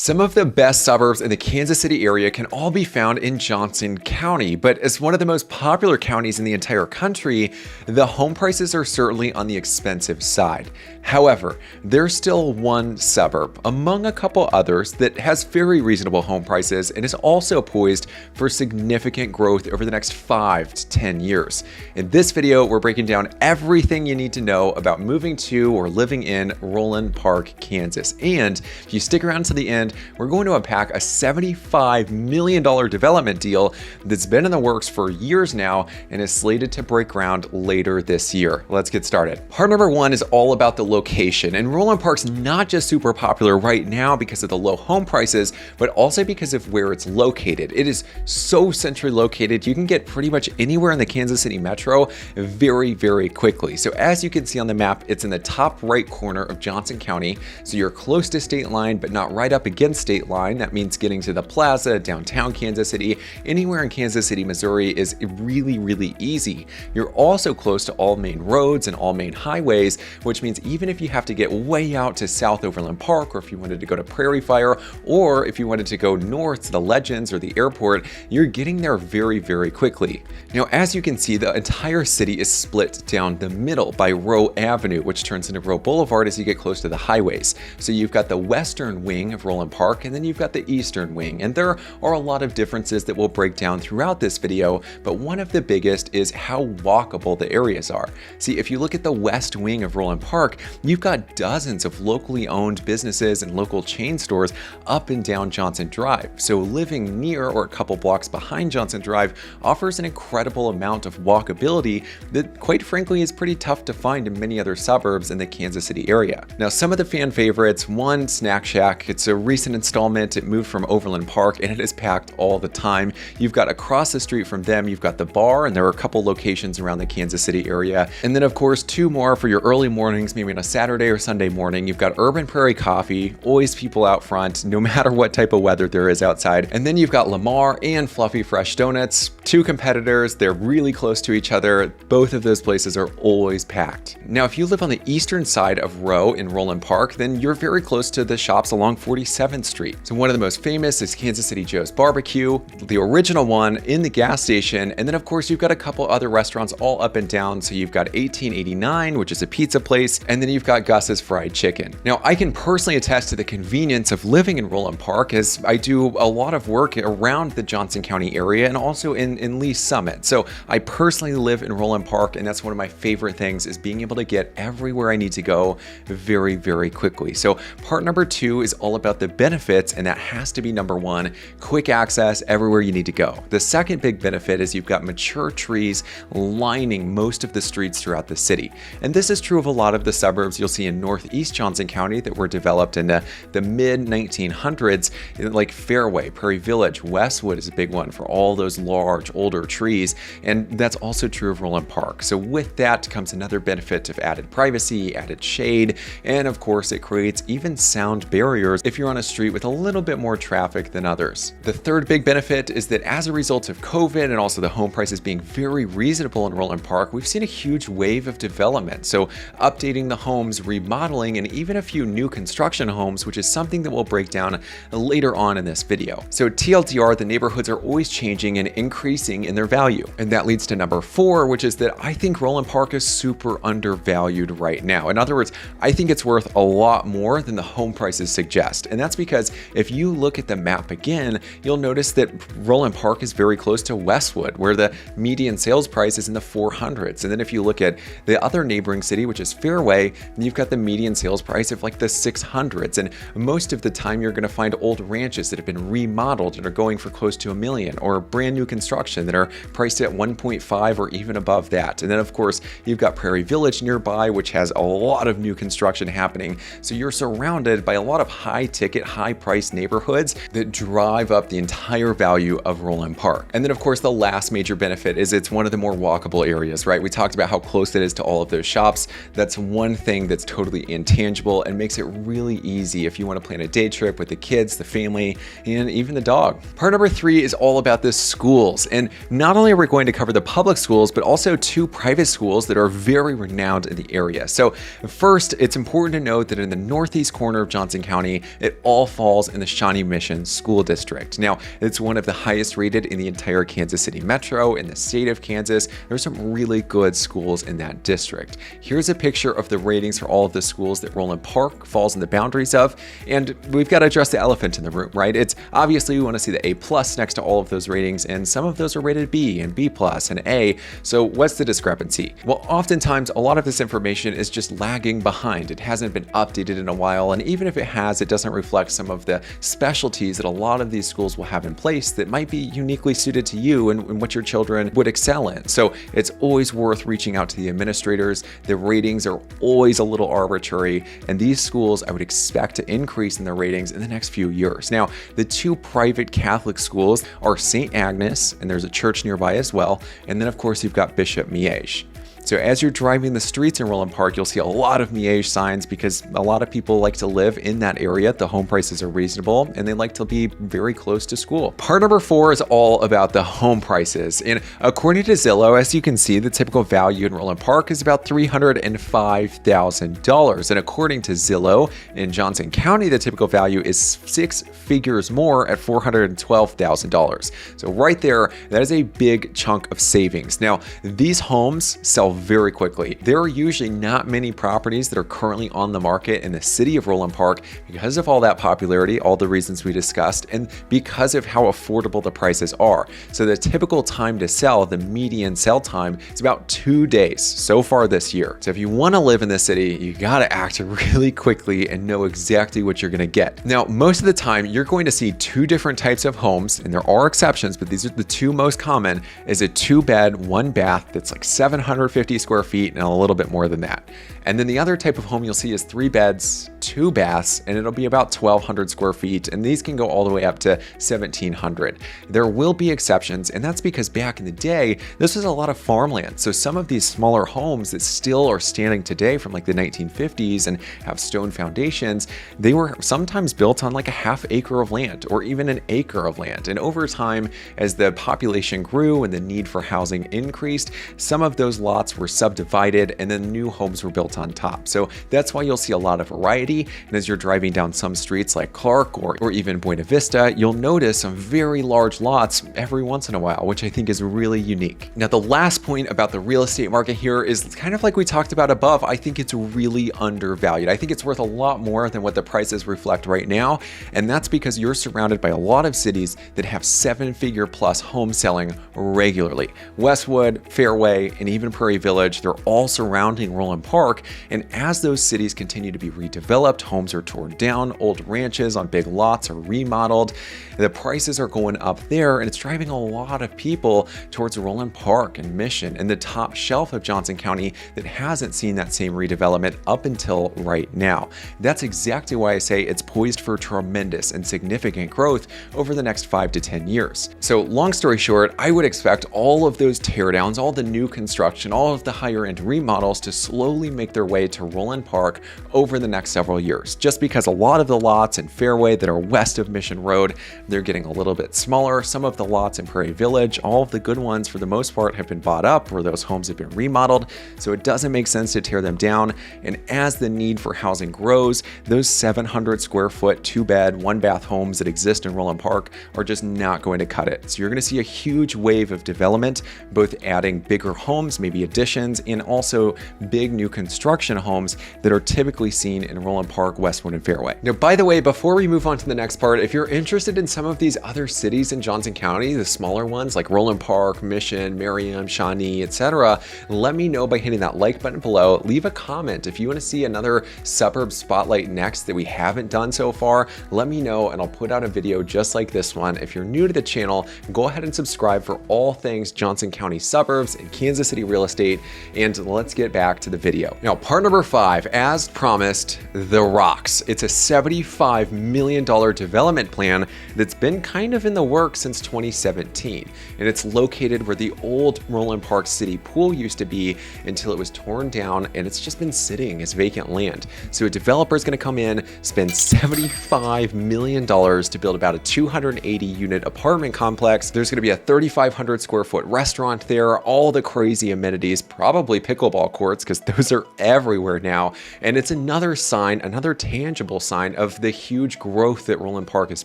Some of the best suburbs in the Kansas City area can all be found in Johnson County, but as one of the most popular counties in the entire country, the home prices are certainly on the expensive side. However, there's still one suburb, among a couple others, that has very reasonable home prices and is also poised for significant growth over the next 5 to 10 years. In this video, we're breaking down everything you need to know about moving to or living in Roeland Park, Kansas. And if you stick around to the end, we're going to unpack a $75 million development deal that's been in the works for years now and is slated to break ground later this year. Let's get started. Part number one is all about the location. And Roeland Park's not just super popular right now because of the low home prices, but also because of where it's located. It is so centrally located, you can get pretty much anywhere in the Kansas City metro very, very quickly. So as you can see on the map, it's in the top right corner of Johnson County. So you're close to state line, but not right up against state line. That means getting to the Plaza, downtown Kansas City, anywhere in Kansas City, Missouri is really, really easy. You're also close to all main roads and all main highways, which means even if you have to get way out to South Roeland Park, or if you wanted to go to Prairie Fire, or if you wanted to go north to the Legends or the airport, you're getting there very, very quickly. Now, as you can see, the entire city is split down the middle by Roe Avenue, which turns into Roe Boulevard as you get close to the highways. So you've got the western wing of Roeland Park, and then you've got the eastern wing. And there are a lot of differences that we'll break down throughout this video, but one of the biggest is how walkable the areas are. See, if you look at the west wing of Roeland Park, you've got dozens of locally owned businesses and local chain stores up and down Johnson Drive. So living near or a couple blocks behind Johnson Drive offers an incredible amount of walkability that, quite frankly, is pretty tough to find in many other suburbs in the Kansas City area. Now, some of the fan favorites, one, Snack Shack. It's a recent installment. It moved from Overland Park and it is packed all the time. You've got across the street from them, you've got the bar, and there are a couple locations around the Kansas City area. And then, of course, two more for your early mornings, maybe on a Saturday or Sunday morning. You've got Urban Prairie Coffee, always people out front, no matter what type of weather there is outside. And then you've got Lamar and Fluffy Fresh Donuts, two competitors. They're really close to each other. Both of those places are always packed. Now, if you live on the eastern side of Roe in Roeland Park, then you're very close to the shops along 47th Street. So one of the most famous is Kansas City Joe's Barbecue, the original one in the gas station. And then, of course, you've got a couple other restaurants all up and down. So you've got 1889, which is a pizza place, and then you've got Gus's Fried Chicken. Now, I can personally attest to the convenience of living in Roeland Park, as I do a lot of work around the Johnson County area and also in Lee Summit. So I personally live in Roeland Park, and that's one of my favorite things, is being able to get everywhere I need to go very, very quickly. So part number two is all about the benefits, and that has to be number one, quick access everywhere you need to go. The second big benefit is you've got mature trees lining most of the streets throughout the city. And this is true of a lot of the suburbs you'll see in northeast Johnson County that were developed in the mid-1900s, like Fairway, Prairie Village. Westwood is a big one for all those large, older trees. And that's also true of Roeland Park. So with that comes another benefit of added privacy, added shade, and of course it creates even sound barriers if you're on a street with a little bit more traffic than others. The third big benefit is that as a result of COVID and also the home prices being very reasonable in Roeland Park, we've seen a huge wave of development. So updating the homes, remodeling, and even a few new construction homes, which is something that we'll break down later on in this video. So TLDR, the neighborhoods are always changing and increasing in their value. And that leads to number four, which is that I think Roeland Park is super undervalued right now. In other words, I think it's worth a lot more than the home prices suggest. And that's because if you look at the map again, you'll notice that Roeland Park is very close to Westwood, where the median sales price is in the 400s. And then if you look at the other neighboring city, which is Fairway, you've got the median sales price of like the 600s. And most of the time you're going to find old ranches that have been remodeled and are going for close to $1 million, or brand new construction that are priced at 1.5 or even above that. And then of course you've got Prairie Village nearby, which has a lot of new construction happening. So you're surrounded by a lot of high ticket, high price neighborhoods that drive up the entire value of Roeland Park. And then of course the last major benefit is it's one of the more walkable areas, right? We talked about how close it is to all of those shops. That's one thing that's totally intangible and makes it really easy if you want to plan a day trip with the kids, the family, and even the dog. Part number three is all about the schools. And not only are we going to cover the public schools, but also two private schools that are very renowned in the area. So first, it's important to note that in the northeast corner of Johnson County, it all all falls in the Shawnee Mission School District. Now, it's one of the highest rated in the entire Kansas City metro, in the state of Kansas. There's some really good schools in that district. Here's a picture of the ratings for all of the schools that Roeland Park falls in the boundaries of, and we've got to address the elephant in the room, right? It's obviously we want to see the A+ next to all of those ratings, and some of those are rated B and B+ and A. So what's the discrepancy? Well, oftentimes a lot of this information is just lagging behind. It hasn't been updated in a while, and even if it has, it doesn't reflect some of the specialties that a lot of these schools will have in place that might be uniquely suited to you and what your children would excel in. So it's always worth reaching out to the administrators. The ratings are always a little arbitrary, and these schools I would expect to increase in their ratings in the next few years. Now, the two private Catholic schools are St. Agnes, and there's a church nearby as well, and then of course you've got Bishop Miege. So as you're driving the streets in Roeland Park, you'll see a lot of Miege signs because a lot of people like to live in that area. The home prices are reasonable and they like to be very close to school. Part number 4 is all about the home prices. And according to Zillow, as you can see, the typical value in Roeland Park is about $305,000. And according to Zillow, in Johnson County, the typical value is 6 figures more at $412,000. So right there, that is a big chunk of savings. Now, these homes sell very quickly. There are usually not many properties that are currently on the market in the city of Roeland Park because of all that popularity, all the reasons we discussed, and because of how affordable the prices are. So the typical time to sell, the median sell time, is about 2 days so far this year. So if you want to live in this city, you got to act really quickly and know exactly what you're going to get. Now, most of the time, you're going to see 2 different types of homes, and there are exceptions, but these are the 2 most common, is a 2-bed, 1-bath that's like 750 square feet and a little bit more than that. And then the other type of home you'll see is 3 beds, 2 baths, and it'll be about 1,200 square feet. And these can go all the way up to 1,700. There will be exceptions, and that's because back in the day, this was a lot of farmland. So some of these smaller homes that still are standing today from like the 1950s and have stone foundations, they were sometimes built on like a half acre of land or even an acre of land. And over time, as the population grew and the need for housing increased, some of those lots were subdivided and then new homes were built on top. So that's why you'll see a lot of variety. And as you're driving down some streets like Clark or even Buena Vista, you'll notice some very large lots every once in a while, which I think is really unique. Now, the last point about the real estate market here is kind of like we talked about above. I think it's really undervalued. I think it's worth a lot more than what the prices reflect right now. And that's because you're surrounded by a lot of cities that have 7-figure plus home selling regularly. Westwood, Fairway, and even Prairie Village, they're all surrounding Roeland Park. And as those cities continue to be redeveloped, homes are torn down, old ranches on big lots are remodeled, the prices are going up there, and it's driving a lot of people towards Roeland Park and Mission and the top shelf of Johnson County that hasn't seen that same redevelopment up until right now. That's exactly why I say it's poised for tremendous and significant growth over the next 5 to 10 years. So long story short, I would expect all of those teardowns, all the new construction, all of the higher end remodels to slowly make their way to Roeland Park over the next several years, just because a lot of the lots in Fairway that are west of Mission Road, they're getting a little bit smaller. Some of the lots in Prairie Village, all of the good ones for the most part have been bought up or those homes have been remodeled, so it doesn't make sense to tear them down. And as the need for housing grows, those 700 square foot 2-bed, 1-bath homes that exist in Roeland Park are just not going to cut it. So you're going to see a huge wave of development, both adding bigger homes, maybe additions, and also big new construction homes that are typically seen in Roeland Park, Westwood, and Fairway. Now, by the way, before we move on to the next part, if you're interested in some of these other cities in Johnson County, the smaller ones like Roeland Park, Mission, Merriam, Shawnee, etc., let me know by hitting that like button below. Leave a comment if you want to see another suburb spotlight next that we haven't done so far. Let me know and I'll put out a video just like this one. If you're new to the channel, go ahead and subscribe for all things Johnson County suburbs and Kansas City real estate. And let's get back to the video. Now, part number 5, as promised, The Rocks. It's a $75 million development plan that's been kind of in the works since 2017. And it's located where the old Roeland Park City Pool used to be until it was torn down, and it's just been sitting as vacant land. So a developer is going to come in, spend $75 million to build about a 280 unit apartment complex. There's going to be a 3,500 square foot restaurant there, all the crazy amenities, probably pickleball courts, because those are everywhere now. And it's another sign, another tangible sign of the huge growth that Roeland Park is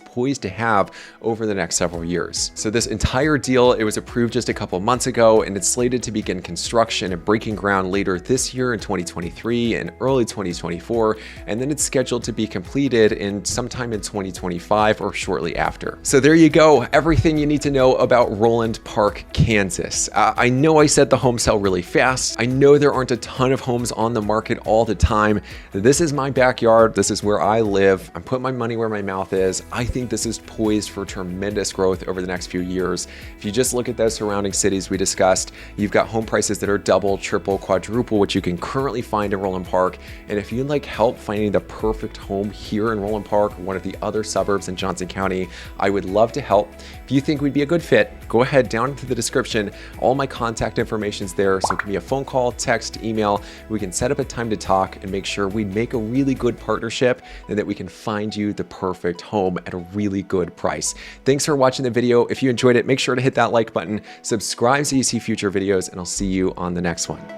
poised to have over the next several years. So this entire deal, it was approved just a couple months ago, and it's slated to begin construction and breaking ground later this year in 2023 and early 2024. And then it's scheduled to be completed in sometime in 2025 or shortly after. So there you go, everything you need to know about Roeland Park, Kansas. I know I said the homes sell really fast. I know there aren't a ton of homes on the market all the time. This is my backyard. This is where I live. I'm putting my money where my mouth is. I think this is poised for tremendous growth over the next few years. If you just look at those surrounding cities we discussed, you've got home prices that are double, triple, quadruple, which you can currently find in Roeland Park. And if you'd like help finding the perfect home here in Roeland Park, one of the other suburbs in Johnson County, I would love to help. If you think we'd be a good fit, go ahead down into the description. All my contact information is there, so it can be a phone call, text, email. We can set up a time to talk and make sure we make a really good partnership and that we can find you the perfect home at a really good price. Thanks for watching the video. If you enjoyed it, make sure to hit that like button, subscribe so you see future videos, and I'll see you on the next one.